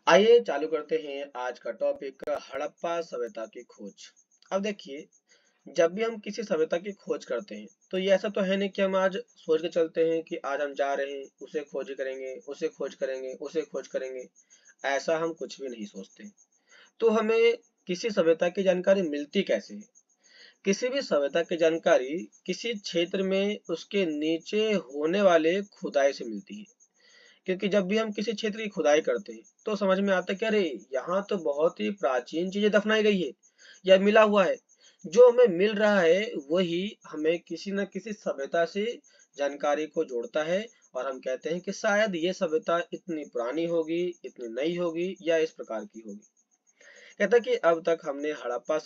आइए चालू करते हैं आज का टॉपिक हड़प्पा सभ्यता की खोज। अब देखिए, जब भी हम किसी सभ्यता की खोज करते हैं तो ये ऐसा तो है नहीं कि हम आज सोच के चलते हैं कि आज हम जा रहे हैं उसे खोज करेंगे उसे खोज करेंगे उसे खोज करेंगे। ऐसा हम कुछ भी नहीं सोचते। तो हमें किसी सभ्यता की जानकारी मिलती कैसे है? किसी भी सभ्यता की जानकारी किसी क्षेत्र में उसके नीचे होने वाले खुदाई से मिलती है। क्योंकि जब भी हम किसी क्षेत्र की खुदाई करते हैं तो समझ में आता है कि अरे यहाँ तो बहुत ही प्राचीन चीजें दफनाई गई है या मिला हुआ है। जो हमें मिल रहा है वही हमें किसी न किसी सभ्यता से जानकारी को जोड़ता है और हम कहते हैं कि शायद ये सभ्यता इतनी पुरानी होगी, इतनी नई होगी या इस प्रकार की होगी। कहता कि अब तक हमने हड़प्पा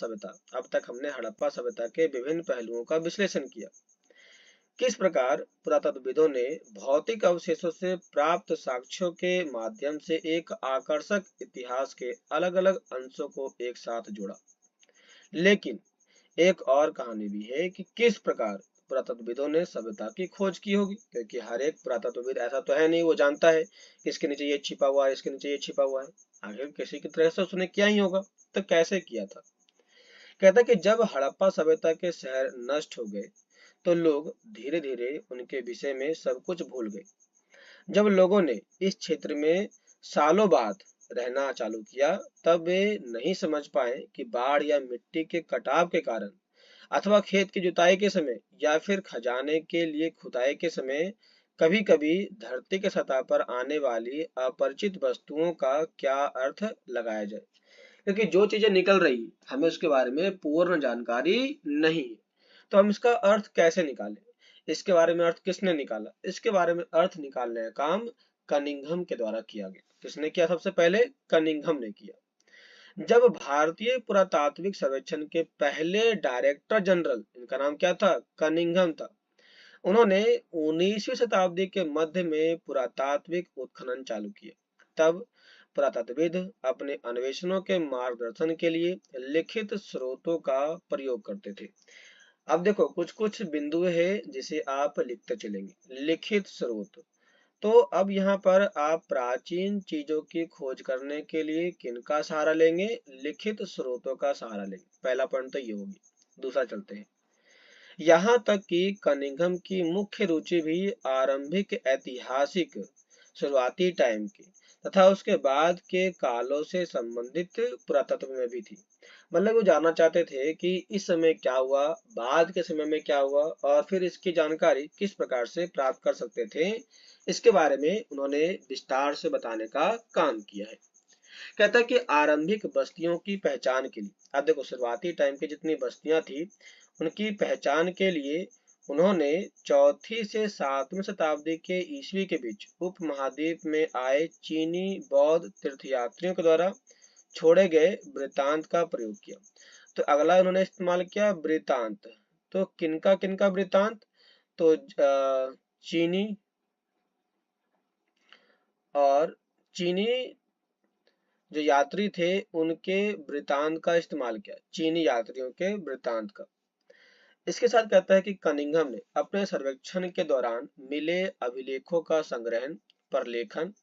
सभ्यता के विभिन्न पहलुओं का विश्लेषण किया। किस प्रकार पुरातत्वविदों ने भौतिक अवशेषों से प्राप्त साक्ष्यों के माध्यम से एक आकर्षक इतिहास के अलग अलग अंशों को एक साथ जोड़ा। लेकिन एक और कहानी भी है कि किस प्रकार पुरातत्वविदों ने सभ्यता की खोज की होगी, क्योंकि हर एक पुरातत्वविद ऐसा तो है नहीं वो जानता है कि इसके नीचे ये छिपा हुआ है, इसके नीचे ये छिपा हुआ है। आखिर किसी की तरह से उसने किया ही होगा। तो कैसे किया था? कहता कि जब हड़प्पा सभ्यता के शहर नष्ट हो गए तो लोग धीरे धीरे उनके विषय में सब कुछ भूल गए। जब लोगों ने इस क्षेत्र में सालों बाद रहना चालू किया तब वे नहीं समझ पाए कि बाढ़ या मिट्टी के कटाव के कारण अथवा खेत की जुताई के समय या फिर खजाने के लिए खुदाई के समय कभी कभी धरती के सतह पर आने वाली अपरिचित वस्तुओं का क्या अर्थ लगाया जाए। क्योंकि जो चीजें निकल रही हमें उसके बारे में पूर्ण जानकारी नहीं है। तो हम इसका अर्थ कैसे निकालें? इसके बारे में अर्थ किसने निकाला? इसके बारे में अर्थ निकालने का काम कनिंघम के द्वारा किया गया। किसने किया? सबसे पहले कनिंघम ने किया। जब भारतीय पुरातात्विक सर्वेक्षण के पहले डायरेक्टर जनरल, इनका नाम क्या था? कनिंघम था। उन्होंने 19वीं शताब्दी के मध्य में पुरातात्विक उत्खनन चालू किए। तब पुरातत्वविद अपने अन्वेषणों के मार्गदर्शन के लिए लिखित स्रोतों का प्रयोग करते थे। अब देखो कुछ कुछ बिंदु है जिसे आप लिखते चलेंगे। लिखित स्रोत। तो अब यहाँ पर आप प्राचीन चीजों की खोज करने के लिए किनका सहारा लेंगे? लिखित स्रोतों का सहारा लेंगे। पहला पॉइंट तो ये होगी। दूसरा चलते हैं। यहाँ तक कि कनिंघम की मुख्य रुचि भी आरंभिक ऐतिहासिक शुरुआती टाइम के तथा उसके बाद के कालों से संबंधित पुरातत्व में भी थी। मतलब वो जानना चाहते थे कि इस समय क्या हुआ, बाद के समय में क्या हुआ और फिर इसकी जानकारी किस प्रकार से प्राप्त कर सकते थे। इसके बारे में उन्होंने विस्तार से बताने का काम किया है। कहता है कि आरंभिक बस्तियों की पहचान के लिए, अब देखो शुरुआती टाइम की जितनी बस्तियां थी उनकी पहचान के लिए उन्होंने चौथी से सातवीं शताब्दी के ईस्वी के बीच उपमहाद्वीप में आए चीनी बौद्ध तीर्थयात्रियों के द्वारा छोड़े गए वृत्तांत का प्रयोग किया। तो अगला उन्होंने इस्तेमाल किया वृत्तांत। तो किनका किनका वृत्तांत? तो चीनी और चीनी जो यात्री थे उनके वृत्तांत का इस्तेमाल किया, चीनी यात्रियों के वृत्तांत का। इसके साथ कहता है कि कनिंघम ने अपने सर्वेक्षण के दौरान मिले अभिलेखों का संग्रहण, प्रलेखन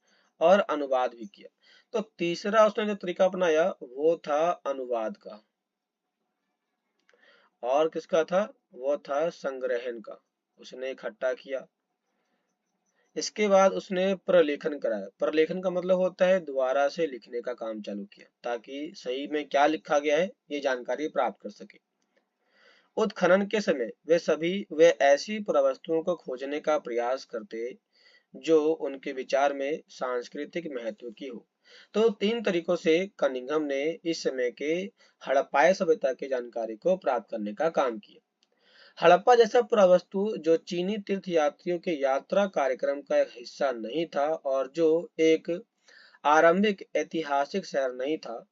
और अनुवाद भी किया। तो तीसरा उसने जो तरीका अपनाया वो था अनुवाद का। और किसका था? वो था संग्रहण का। उसने इकट्ठा किया। इसके बाद उसने प्रलेखन कराया। प्रलेखन का मतलब होता है दोबारा से लिखने का काम चालू किया ताकि सही में क्या लिखा गया है ये जानकारी प्राप्त कर सके। उत्खनन के समय वे ऐसी पुरावस्तुओं को खोजने का प्रयास करते जो उनके विचार में सांस्कृतिक महत्व की हो। तो तीन तरीकों से कनिंघम ने इस समय के हड़प्पाई सभ्यता की जानकारी को प्राप्त करने का काम किया। हड़प्पा जैसा पुरावस्तु जो चीनी तीर्थयात्रियों के यात्रा कार्यक्रम का एक हिस्सा नहीं था और जो एक आरंभिक ऐतिहासिक शहर नहीं था,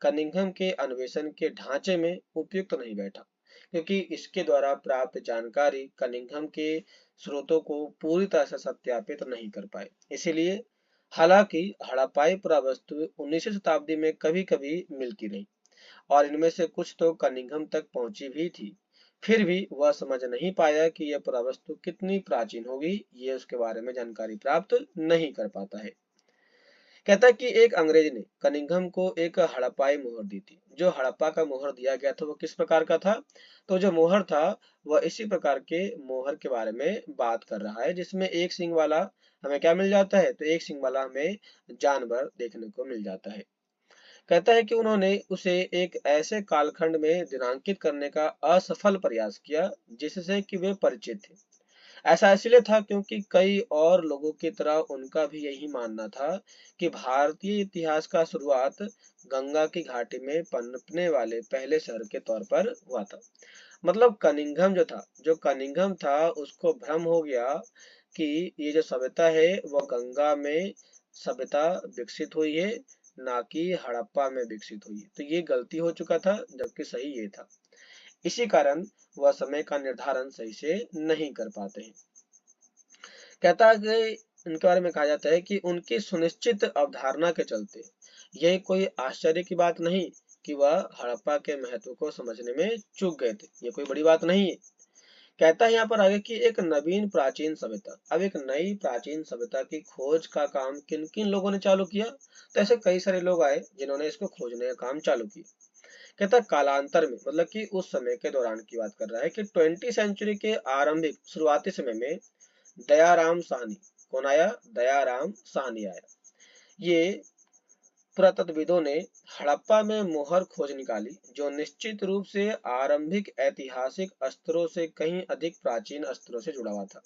कनिंघम के अन्वेषण के ढांचे में उपयुक्त नहीं बैठा, क्योंकि इसके द्वारा प्राप्त जानकारी कनिंघम के स्रोतों को पूरी तरह से सत्यापित नहीं कर पाए। इसीलिए हालांकि हड़प्पाई पुरावस्तु 19वीं शताब्दी में कभी कभी मिलती रही और इनमें से कुछ तो कनिंघम तक पहुंची भी थी, फिर भी वह समझ नहीं पाया कि यह पुरावस्तु कितनी प्राचीन होगी। ये उसके बारे में जानकारी प्राप्त नहीं कर पाता है। कहता है कि एक अंग्रेज ने कनिंघम को एक हड़प्पाई मोहर दी थी। जो हड़प्पा का मोहर दिया गया था वो किस प्रकार का था? तो जो मोहर था वह इसी प्रकार के मोहर के बारे में बात कर रहा है, जिसमें एक सींग वाला हमें क्या मिल जाता है? तो एक सींग वाला हमें जानवर देखने को मिल जाता है। कहता है कि उन्होंने उसे एक ऐसे कालखंड में दिनांकित करने का असफल प्रयास किया जिससे कि वे परिचित थे। ऐसा इसलिए था क्योंकि कई और लोगों की तरह उनका भी यही मानना था कि भारतीय इतिहास का शुरुआत गंगा की घाटी में पनपने वाले पहले शहर के तौर पर हुआ था। मतलब कनिंघम जो कनिंघम था उसको भ्रम हो गया कि ये जो सभ्यता है वह गंगा में सभ्यता विकसित हुई है, ना कि हड़प्पा में विकसित हुई है। तो ये गलती हो चुका था, जबकि सही ये था। इसी कारण वह समय का निर्धारण सही से नहीं कर पाते हैं। कहता है कि इनके बारे में कहा जाता है कि उनकी सुनिश्चित अवधारणा के चलते यह कोई आश्चर्य की बात नहीं कि वह हड़प्पा के महत्व को समझने में चूक गए थे। ये कोई बड़ी बात नहीं है। कहता है यहाँ पर आगे कि एक नवीन प्राचीन सभ्यता, अब एक नई प्राचीन सभ्यता की खोज का काम किन किन लोगों ने चालू किया? तो ऐसे कई सारे लोग आए जिन्होंने इसको खोजने का काम चालू किया। कहता है कालांतर में, मतलब कि उस समय के दौरान की बात कर रहा है कि 20 सेंचुरी के आरंभिक शुरुआती समय में दयाराम साहनी, कौन आया? दयाराम साहनी आया। ये पुरातत्वविदों ने हड़प्पा में मोहर खोज निकाली जो निश्चित रूप से आरंभिक ऐतिहासिक स्तरों से कहीं अधिक प्राचीन स्तरों से जुड़ा हुआ था।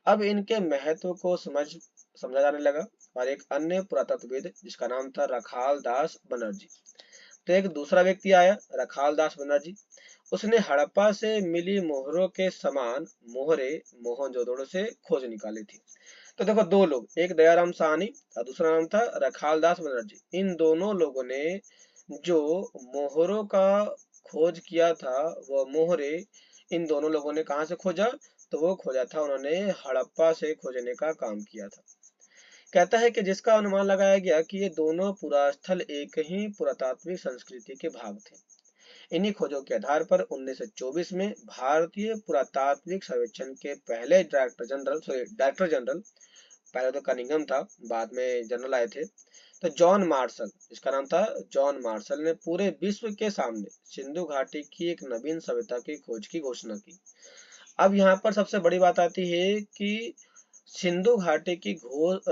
अब इनके महत्व को समझा जाने लगा। और एक अन्य पुरातत्वविद जिसका नाम था रखाल दास बनर्जी, तो एक दूसरा व्यक्ति आया रखाल दास बनर्जी। उसने हड़प्पा से मिली मोहरों के समान मोहरे मोहनजोदड़ो से खोज निकाली थी। तो देखो दो लोग, एक दयाराम साहनी और दूसरा नाम था रखाल दास बनर्जी। इन दोनों लोगों ने जो मोहरों का खोज किया था वह मोहरे इन दोनों लोगों ने कहाँ से खोजा? तो वो खोजा था उन्होंने हड़प्पा से खोजने का काम किया था। कहता है कि जिसका अनुमान लगाया गया कि ये दोनों पुरास्थल एक ही पुरातात्विक संस्कृति के भाग थे। इन्हीं खोजों के आधार पर 1924 में भारतीय पुरातात्विक सर्वेक्षण के पहले डायरेक्टर जनरल, पहले तो कनिंघम था, बाद में जनरल आए थे, तो जॉन मार्शल, इसका नाम था जॉन मार्शल, ने पूरे विश्व के सामने सिंधु घाटी की एक नवीन सभ्यता की खोज की घोषणा की। अब यहाँ पर सबसे बड़ी बात आती है कि सिंधु घाटी की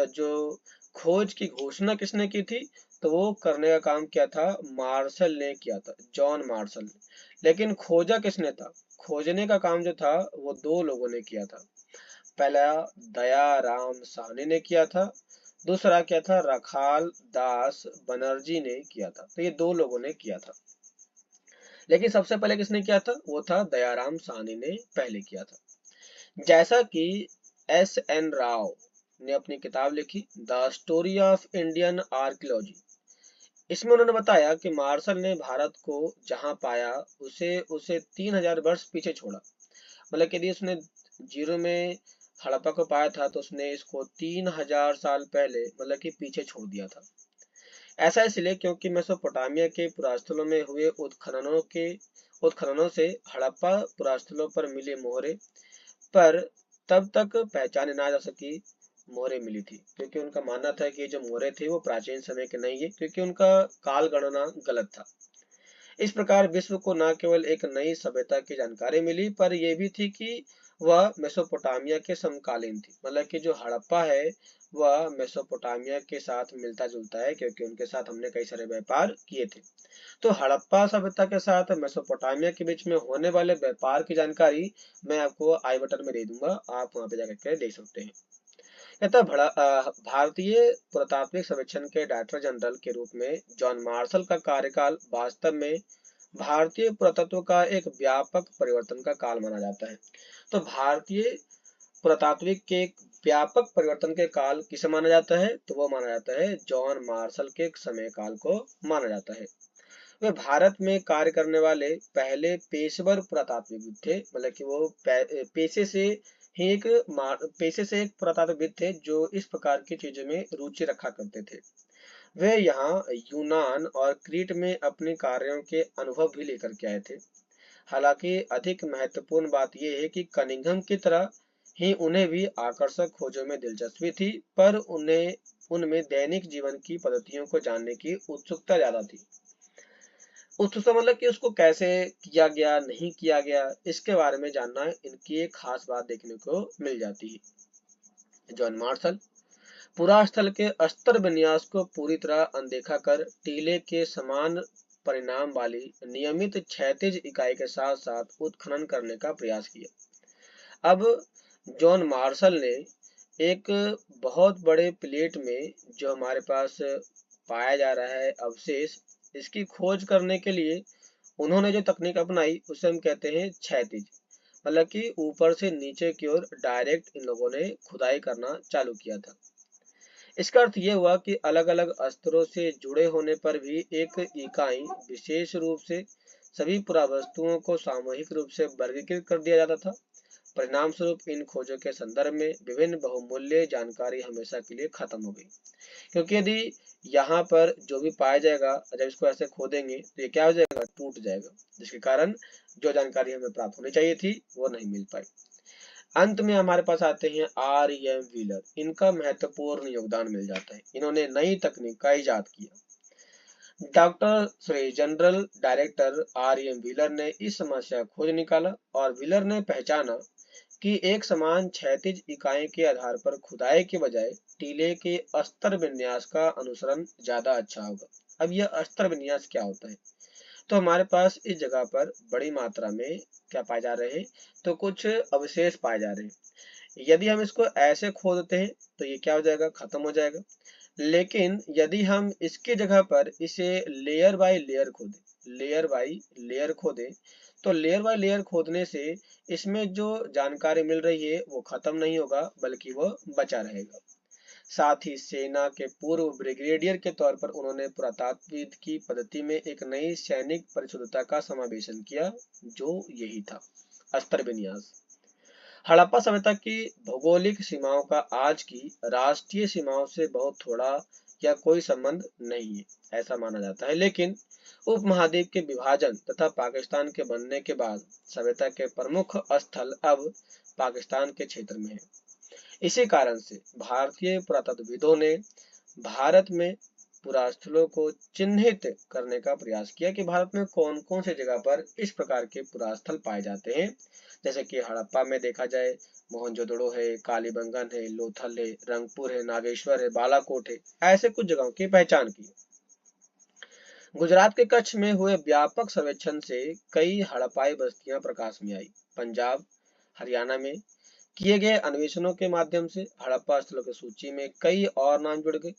जो खोज की घोषणा किसने की थी? तो वो करने का काम किया था मार्शल ने किया था, जॉन मार्शल ने। लेकिन खोजा किसने था? खोजने का काम जो था वो दो लोगों ने किया था। पहला दयाराम साहनी ने किया था, दूसरा क्या था? रखाल दास बनर्जी ने किया था। तो ये दो लोगों ने किया था। लेकिन सबसे पहले किसने किया था? वो था दयाराम साहनी ने पहले किया था। जैसा कि S.N. राव ने अपनी किताब लिखी the story of Indian archaeology, इसमें उन्होंने बताया कि मार्शल ने भारत को जहां पाया उसे उसे 3000 वर्ष पीछे छोड़ा। मतलब कि यदि उसने जीरो में हड़प्पा को पाया था तो उसने इसको 3000 साल पहले मतलब कि पीछे छोड़ दिया था। ऐसा इसलिए क्योंकि मेसोपोटामिया के पुरास्थलों में हुए उत्खननों से हड़प्पा पुरास्थलों पर मिले मोहरे पर तब तक पहचाने ना जा सकी मोहरे मिली थी, क्योंकि उनका मानना था कि जो मोहरे थे वो प्राचीन समय के नहीं है, क्योंकि उनका काल गणना गलत था। इस प्रकार विश्व को न केवल एक नई सभ्यता की जानकारी मिली पर यह भी थी कि वह मेसोपोटामिया के समकालीन थी। मतलब कि जो हड़प्पा है वह मेसोपोटामिया के साथ मिलता जुलता है, क्योंकि उनके साथ हमने कई सारे व्यापार किए थे। तो हड़प्पा सभ्यता के साथ मेसोपोटामिया के बीच में होने वाले व्यापार की जानकारी मैं आपको आई बटन में दे दूंगा, आप वहां पे जाकर के देख सकते हैं। कहता भारतीय पुरातात्विक सर्वेक्षण के डायरेक्टर जनरल के रूप में जॉन मार्शल का कार्यकाल वास्तव में भारतीय पुरातत्व का एक व्यापक परिवर्तन का काल माना जाता है। तो भारतीय पुरातात्विक के एक व्यापक परिवर्तन के काल किसे माना जाता है? तो वो माना जाता है जॉन मार्शल के समय काल को माना जाता है। वे भारत में कार्य करने वाले पहले पेशेवर पुरातात्विक थे। मतलब कि वो पेशे से एक पुरातात्विक थे जो इस प्रकार की चीजों में रुचि रखा करते थे। वे यहाँ यूनान और क्रीट में अपने कार्यों के अनुभव भी लेकर के आए थे। हालांकि अधिक महत्वपूर्ण बात यह है कि कनिंघम की तरह ही उन्हें भी आकर्षक खोजों में दिलचस्पी थी, पर उन्हें उनमें दैनिक जीवन की पद्धतियों को जानने की उत्सुकता ज्यादा थी। उत्सुकता मतलब कि उसको कैसे किया गया, नहीं किया गया, इसके बारे में जानना इनकी एक खास बात देखने को मिल जाती है। जॉन मार्शल पुरा स्थल के अस्तर विन्यास को पूरी तरह अनदेखा कर टीले के समान परिणाम वाली नियमित क्षैतिज इकाई के साथ साथ उत्खनन करने का प्रयास किया। अब जॉन मार्शल ने एक बहुत बड़े प्लेट में जो हमारे पास पाया जा रहा है अवशेष, इसकी खोज करने के लिए उन्होंने जो तकनीक अपनाई उसे हम कहते हैं क्षैतिज, मतलब कि ऊपर से नीचे की ओर डायरेक्ट इन लोगों ने खुदाई करना चालू किया था। इसका अर्थ यह हुआ कि अलग अलग स्तरों से जुड़े होने पर भी एक इकाई विशेष रूप से सभी पुरावस्तुओं को सामूहिक रूप से वर्गीकृत कर दिया जाता था। परिणाम स्वरूप इन खोजों के संदर्भ में विभिन्न बहुमूल्य जानकारी हमेशा के लिए खत्म हो गई, क्योंकि यदि यहाँ पर जो भी पाया जाएगा, जब इसको ऐसे खोदेंगे तो ये क्या हो जाएगा, टूट जाएगा, जिसके कारण जो जानकारी हमें प्राप्त होनी चाहिए थी वो नहीं मिल पाई। अंत में हमारे पास आते हैं R.E.M. व्हीलर। इनका महत्वपूर्ण योगदान मिल जाता है। इन्होंने नई तकनीक का इजाद किया। Doctor general director R.E.M. Wheeler ने इस समस्या का खोज निकाला और व्हीलर ने पहचाना कि एक समान क्षैतिज इकाई के आधार पर खुदाई के बजाय टीले के अस्तर विन्यास का अनुसरण ज्यादा अच्छा होगा। अब यह अस्तर विन्यास क्या होता है? तो हमारे पास इस जगह पर बड़ी मात्रा में क्या पाए जा रहे हैं, तो कुछ अवशेष पाए जा रहे हैं। यदि हम इसको ऐसे खोदते हैं तो ये क्या हो जाएगा, खत्म हो जाएगा। लेकिन यदि हम इसके जगह पर इसे लेयर बाय लेयर खोदें, लेयर बाय लेयर खोदें, तो लेयर बाय लेयर खोदने से इसमें जो जानकारी मिल रही है वो खत्म नहीं होगा, बल्कि वो बचा रहेगा। साथ ही सेना के पूर्व ब्रिगेडियर के तौर पर उन्होंने पुरातत्वविद की पद्धति में एक नई सैनिक परिशुद्धता का समावेशन किया, जो यही था अस्तर विन्यास। हड़प्पा सभ्यता की भौगोलिक सीमाओं का आज की राष्ट्रीय सीमाओं से बहुत थोड़ा या कोई संबंध नहीं है, ऐसा माना जाता है। लेकिन उपमहाद्वीप के विभाजन तथा पाकिस्तान के बनने के बाद सभ्यता के प्रमुख स्थल अब पाकिस्तान के क्षेत्र में है। इसी कारण से भारतीय पुरातत्वविदों ने भारत में पुरास्थलों को चिन्हित करने का प्रयास किया कि भारत में कौन कौन से जगह पर इस प्रकार के पुरास्थल पाए जाते हैं। जैसे कि हड़प्पा में देखा जाए मोहनजोदड़ो है, कालीबंगन है, लोथल है, रंगपुर है, नागेश्वर है, बालाकोट है, ऐसे कुछ जगहों की पहचान की। गुजरात के कच्छ में हुए व्यापक सर्वेक्षण से कई हड़प्पाई बस्तियां प्रकाश में आई। पंजाब, हरियाणा में किए गए अन्वेषणों के माध्यम से हड़प्पा स्थलों की सूची में कई और नाम जुड़ गए।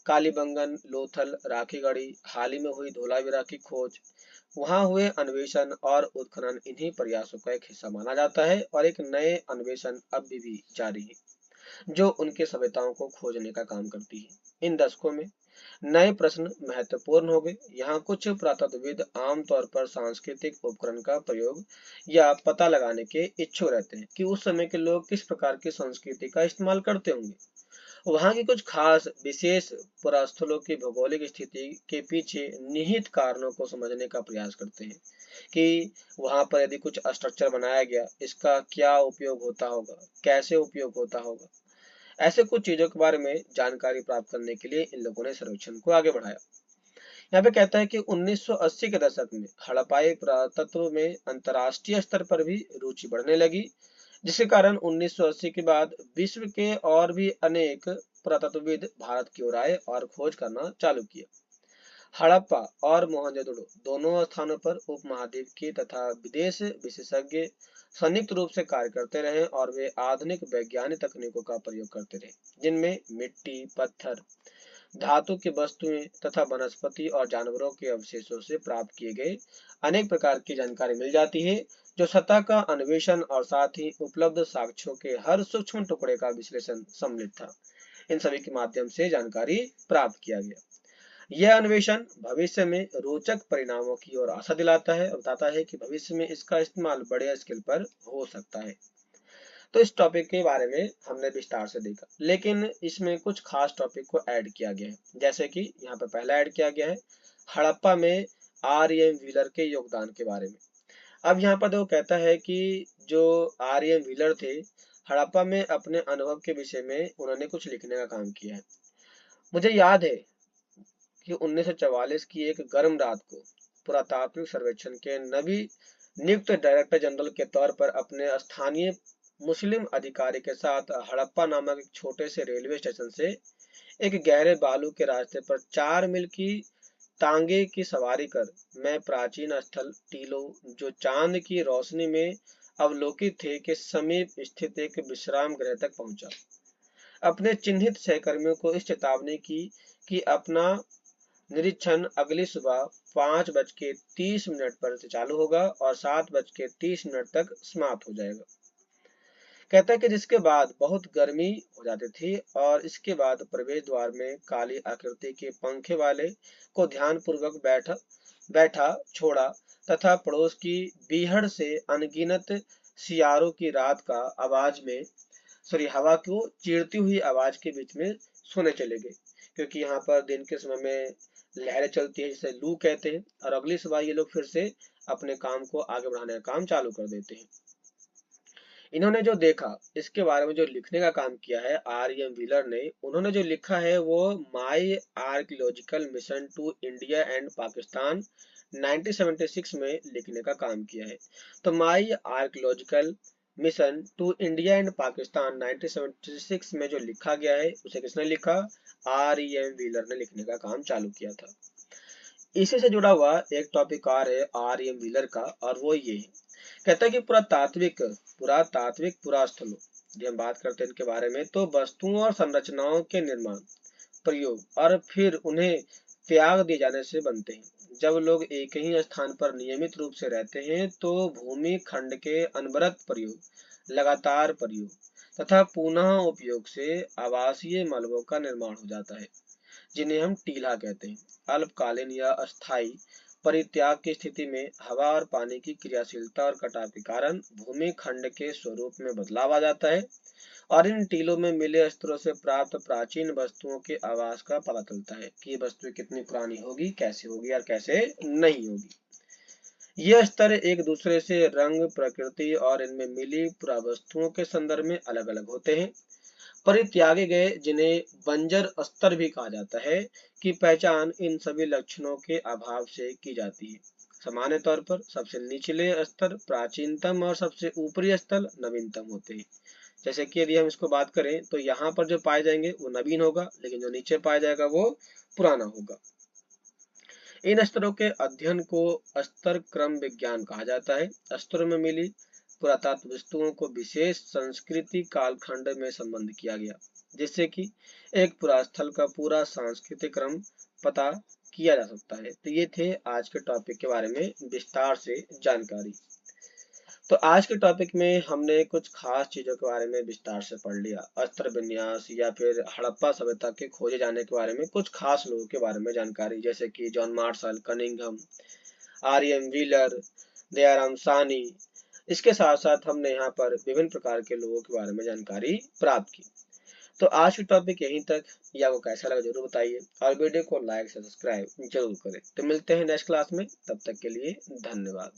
कालीबंगन, लोथल, राखीगढ़ी, हाल ही में हुई धोलावीरा की खोज, वहां हुए अन्वेषण और उत्खनन इन्हीं प्रयासों का एक हिस्सा माना जाता है और एक नए अन्वेषण अब भी जारी है जो उनके सभ्यताओं को खोजने का काम करती है। इन दशकों में नए प्रश्न महत्वपूर्ण हो गए। यहाँ कुछ पुरातत्वविद आमतौर पर सांस्कृतिक उपकरण का प्रयोग या पता लगाने के इच्छुक रहते हैं कि उस समय के लोग किस प्रकार की संस्कृति का इस्तेमाल करते होंगे। वहाँ की कुछ खास विशेष पुरास्थलों की भौगोलिक स्थिति के पीछे निहित कारणों को समझने का प्रयास करते हैं कि वहाँ पर यदि कुछ स्ट्रक्चर बनाया गया, इसका क्या उपयोग होता होगा, कैसे उपयोग होता होगा। ऐसे कुछ चीजों के बारे में जानकारी प्राप्त करने के लिए इन लोगों ने सर्वेक्षण को आगे बढ़ाया। यहाँ पे कहता है कि 1980 के दशक में हड़प्पाई पुरातत्व में अंतर्राष्ट्रीय स्तर पर भी रुचि बढ़ने लगी, जिसके कारण 1980 के बाद विश्व के और भी अनेक पुरातत्वविद भारत की ओर आए और खोज करना चालू किया। हड़प्पा और मोहनजोदड़ो दोनों स्थानों पर उपमहाद्वीप के तथा विदेश विशेषज्ञ संयुक्त रूप से कार्य करते रहे और वे आधुनिक वैज्ञानिक तकनीकों का प्रयोग करते रहे, जिनमें मिट्टी, पत्थर, धातु की वस्तुएं तथा वनस्पति और जानवरों के अवशेषों से प्राप्त किए गए अनेक प्रकार की जानकारी मिल जाती है, जो सतह का अन्वेषण और साथ ही उपलब्ध साक्ष्यों के हर सूक्ष्म टुकड़े का विश्लेषण सम्मिलित था। इन सभी के माध्यम से जानकारी प्राप्त किया गया। यह अन्वेषण भविष्य में रोचक परिणामों की ओर आशा दिलाता है और बताता है कि भविष्य में इसका इस्तेमाल बड़े स्केल पर हो सकता है। तो इस टॉपिक के बारे में हमने विस्तार से देखा, लेकिन इसमें कुछ खास टॉपिक को ऐड किया गया है। जैसे कि यहाँ पर पहला ऐड किया गया है हड़प्पा में R.E.M. व्हीलर के योगदान के बारे में। अब यहाँ पर देखो कहता है कि जो R.E.M. व्हीलर थे, हड़प्पा में अपने अनुभव के विषय में उन्होंने कुछ लिखने का काम किया है। मुझे याद है कि 1944 की एक गर्म रात को पुरातात्विक सर्वेक्षण के नवी नियुक्त डायरेक्टर जनरल के तौर पर अपने स्थानीय मुस्लिम अधिकारी के साथ हड़प्पा नामक एक छोटे से रेलवे स्टेशन से एक गहरे बालू के रास्ते पर 4 मील की तांगे की सवारी कर मैं प्राचीन स्थल टीलो, जो चांद की रोशनी में अवलोकित थे, के समीप स्थित एक विश्राम गृह तक पहुंचा। अपने चिन्हित सहकर्मियों को इस चेतावनी की कि अपना निरीक्षण अगली सुबह 5:30 पर से चालू होगा और 7:30 तक समाप्त हो जाएगा। कहता है कि जिसके बाद बहुत गर्मी हो जाती थी और इसके बाद प्रवेश द्वार में काली आकृति के पंखे वाले को ध्यानपूर्वक बैठा छोड़ा तथा पड़ोस की बीहड़ से अनगिनत सियारों की रात का आवाज में हवा को चीरती हुई आवाज के बीच में सोने चले गए, क्योंकि यहाँ पर दिन के समय में लहरें चलती है जिसे लू कहते हैं, और अगली सुबह ये लोग फिर से अपने काम को आगे बढ़ाने का काम चालू कर देते हैं। इन्होंने जो देखा इसके बारे में जो लिखने का काम किया है आर.एम. व्हीलर ने, उन्होंने जो लिखा है वो my archaeological mission to India and Pakistan 1976 में लिखने का काम किया है। तो my archaeological mission to India and Pakistan 1976 में जो लिखा गया है उसे किसने लिखा? आर.एम. व्हीलर ने लिखने का काम चालू किया था। इसी से जुड़ा हुआ एक टॉपिक और है आर.एम. व्हीलर का, और वो ये है, कहता है कि पुरातात्विक पुरास्थलों जब हम बात करते हैं इनके बारे में, तो वस्तुओं और संरचनाओं के निर्माण, प्रयोग और फिर उन्हें त्याग दिए जाने से बनते हैं। जब लोग एक ही स्थान पर नियमित रूप से रहते हैं तो भूमि खंड के अनवरत प्रयोग, लगातार प्रयोग तथा पुनः उपयोग से आवासीय मलबों का निर्माण हो जाता है, जिन्हें हम टीला कहते हैं। अल्पकालीन या अस्थायी परित्याग की स्थिति में हवा और पानी की क्रियाशीलता और कटाव के कारण भूमि खंड के स्वरूप में बदलाव आ जाता है और इन टीलों में मिले स्तरों से प्राप्त प्राचीन वस्तुओं के आवास का पता चलता है कि ये वस्तु कितनी पुरानी होगी, कैसे होगी और कैसे नहीं होगी। ये स्तर एक दूसरे से रंग, प्रकृति और इनमें मिली पुरावस्तुओं के संदर्भ में अलग अलग होते हैं। परित्यागे गए, जिन्हें बंजर स्तर भी कहा जाता है, की पहचान इन सभी लक्षणों के अभाव से की जाती है। सामान्य तौर पर सबसे निचले स्तर प्राचीनतम और सबसे ऊपरी स्तर नवीनतम होते हैं। जैसे कि यदि हम इसको बात करें तो यहाँ पर जो पाए जाएंगे वो नवीन होगा, लेकिन जो नीचे पाया जाएगा वो पुराना होगा। इन स्तरों के अध्ययन को स्तर क्रम विज्ञान कहा जाता है। स्तरों में मिली पुरातत्व वस्तुओं को विशेष संस्कृति कालखंड में संबंध किया गया, जिससे कि एक पुरास्थल का पूरा सांस्कृतिक क्रम पता किया जा सकता है। तो ये थे आज के टॉपिक के बारे में विस्तार से जानकारी। तो आज के टॉपिक में हमने कुछ खास चीजों के बारे में विस्तार से पढ़ लिया। अस्त्र विन्यास या फिर हड़प्पा सभ्यता के खोजे जाने के बारे में कुछ खास लोगों के बारे में जानकारी, जैसे कि John Marshall, Cunningham, RM. Wheeler, Dayaram Sahni. इसके साथ साथ हमने यहाँ पर विभिन्न प्रकार के लोगों के बारे में जानकारी प्राप्त की। तो आज की टॉपिक यहीं तक। या आपको कैसा लगा जरूर बताइए और वीडियो को लाइक सब्सक्राइब जरूर करें। तो मिलते हैं नेक्स्ट क्लास में, तब तक के लिए धन्यवाद।